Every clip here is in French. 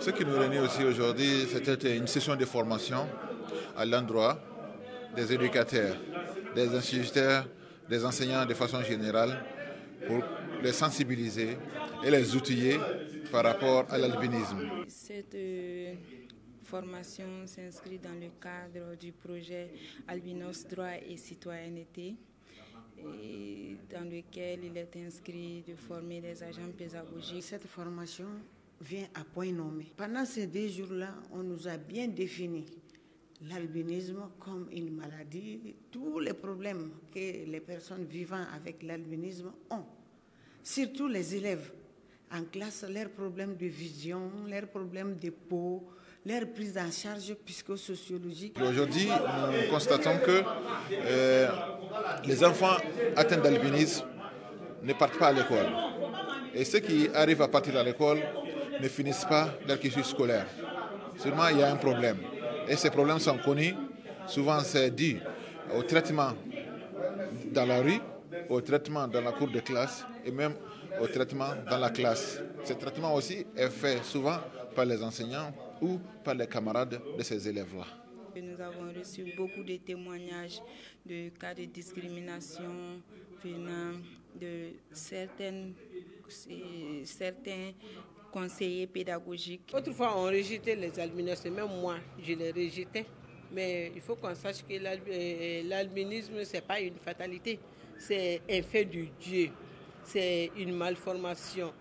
Ce qui nous réunit aussi aujourd'hui, c'était une session de formation à l'endroit des éducateurs, des instituteurs, des enseignants de façon générale pour les sensibiliser et les outiller par rapport à l'albinisme. Cette formation s'inscrit dans le cadre du projet Albinos Droit et Citoyenneté, et dans lequel il est inscrit de former des agents pédagogiques. Cette formation vient à point nommé. Pendant ces 2 jours-là, on nous a bien défini l'albinisme comme une maladie, tous les problèmes que les personnes vivant avec l'albinisme ont, surtout les élèves en classe, leurs problèmes de vision, leurs problèmes de peau, leur prise en charge psychosociologique. Aujourd'hui, nous constatons que les enfants atteints d'albinisme ne partent pas à l'école. Et ceux qui arrivent à partir à l'école ne finissent pas leur cursus scolaire. Sûrement, il y a un problème. Et ces problèmes sont connus. Souvent, c'est dû au traitement dans la rue, au traitement dans la cour de classe et même au traitement dans la classe. Ce traitement aussi est fait souvent par les enseignants ou par les camarades de ces élèves-là. Nous avons reçu beaucoup de témoignages de cas de discrimination venant de certains conseillers pédagogiques. Autrefois, on rejetait les albinos, même moi, je les rejetais. Mais il faut qu'on sache que l'albinisme, ce n'est pas une fatalité, c'est un fait de Dieu, c'est une malformation.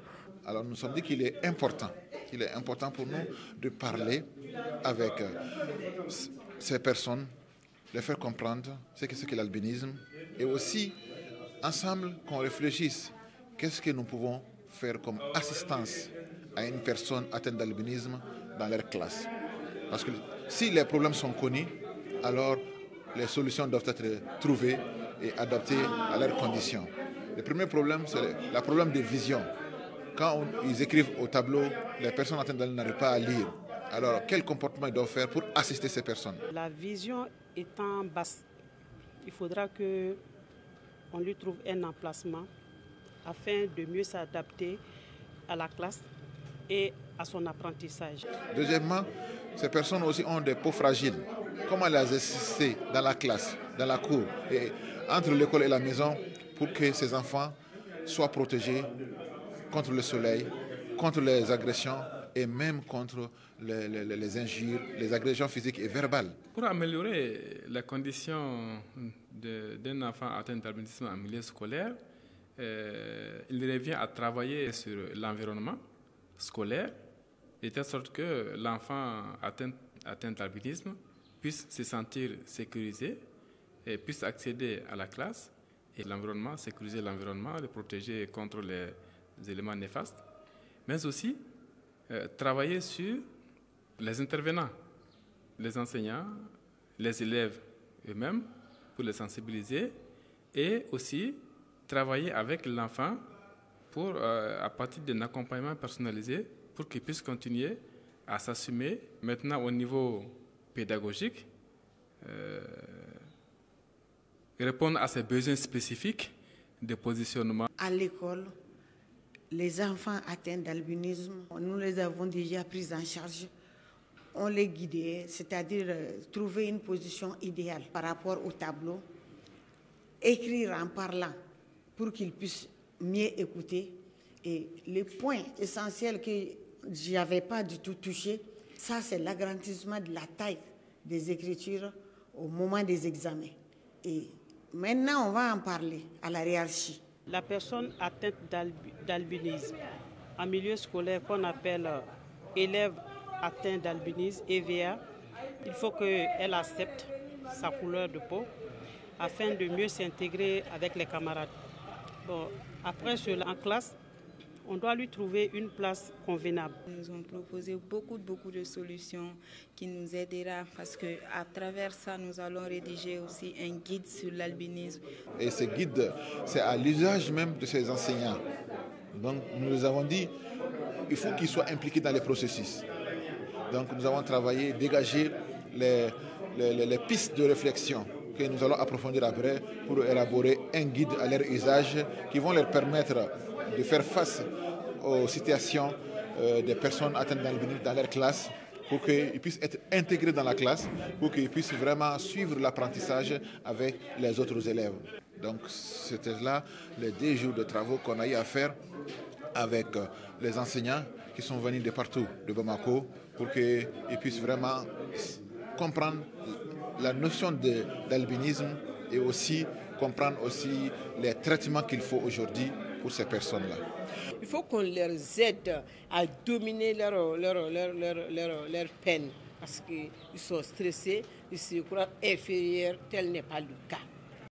Alors nous nous sommes dit qu'il est important pour nous de parler avec ces personnes, les faire comprendre ce que c'est que l'albinisme et aussi ensemble qu'on réfléchisse qu'est-ce que nous pouvons faire comme assistance à une personne atteinte d'albinisme dans leur classe. Parce que si les problèmes sont connus, alors les solutions doivent être trouvées et adaptées à leurs conditions. Le premier problème, c'est le problème de vision. Quand ils écrivent au tableau, les personnes atteintes d'albinisme n'arrivent pas à lire. Alors, quel comportement ils doivent faire pour assister ces personnes? La vision étant basse, il faudra qu'on lui trouve un emplacement afin de mieux s'adapter à la classe et à son apprentissage. Deuxièmement, ces personnes aussi ont des peaux fragiles. Comment les assister dans la classe, dans la cour, et entre l'école et la maison pour que ces enfants soient protégés contre le soleil, contre les agressions et même contre les injures, les agressions physiques et verbales. Pour améliorer les conditions d'un enfant atteint d'albinisme en milieu scolaire, il revient à travailler sur l'environnement scolaire, de telle sorte que l'enfant atteint d'albinisme puisse se sentir sécurisé et puisse accéder à la classe et l'environnement, sécuriser l'environnement, le protéger contre les éléments néfastes, mais aussi travailler sur les intervenants, les enseignants, les élèves eux-mêmes pour les sensibiliser et aussi travailler avec l'enfant pour, à partir d'un accompagnement personnalisé pour qu'il puisse continuer à s'assumer. Maintenant, au niveau pédagogique, répondre à ses besoins spécifiques de positionnement. À l'école, les enfants atteints d'albinisme, nous les avons déjà pris en charge. On les guidait, c'est-à-dire trouver une position idéale par rapport au tableau, écrire en parlant pour qu'ils puissent mieux écouter. Et le point essentiel que je n'avais pas du tout touché, ça c'est l'agrandissement de la taille des écritures au moment des examens. Et maintenant, on va en parler à la hiérarchie. La personne atteinte d'albinisme en milieu scolaire qu'on appelle élève atteint d'albinisme, EVA, il faut qu'elle accepte sa couleur de peau afin de mieux s'intégrer avec les camarades. Bon, après cela, en classe, on doit lui trouver une place convenable. Nous ont proposé beaucoup de solutions qui nous aidera parce qu'à travers ça, nous allons rédiger aussi un guide sur l'albinisme. Et ce guide, c'est à l'usage même de ces enseignants. Donc nous les avons dit, il faut qu'ils soient impliqués dans les processus. Donc nous avons travaillé, dégagé les pistes de réflexion que nous allons approfondir après pour élaborer un guide à leur usage qui vont leur permettre de faire face aux situations des personnes atteintes d'albinisme dans leur classe, pour qu'ils puissent être intégrés dans la classe, pour qu'ils puissent vraiment suivre l'apprentissage avec les autres élèves. Donc c'était là les 2 jours de travaux qu'on a eu à faire avec les enseignants qui sont venus de partout, de Bamako, pour qu'ils puissent vraiment comprendre la notion d'albinisme et aussi comprendre aussi les traitements qu'il faut aujourd'hui pour ces personnes-là. Il faut qu'on les aide à dominer leur peine parce qu'ils sont stressés, ils se croient inférieurs, tel n'est pas le cas.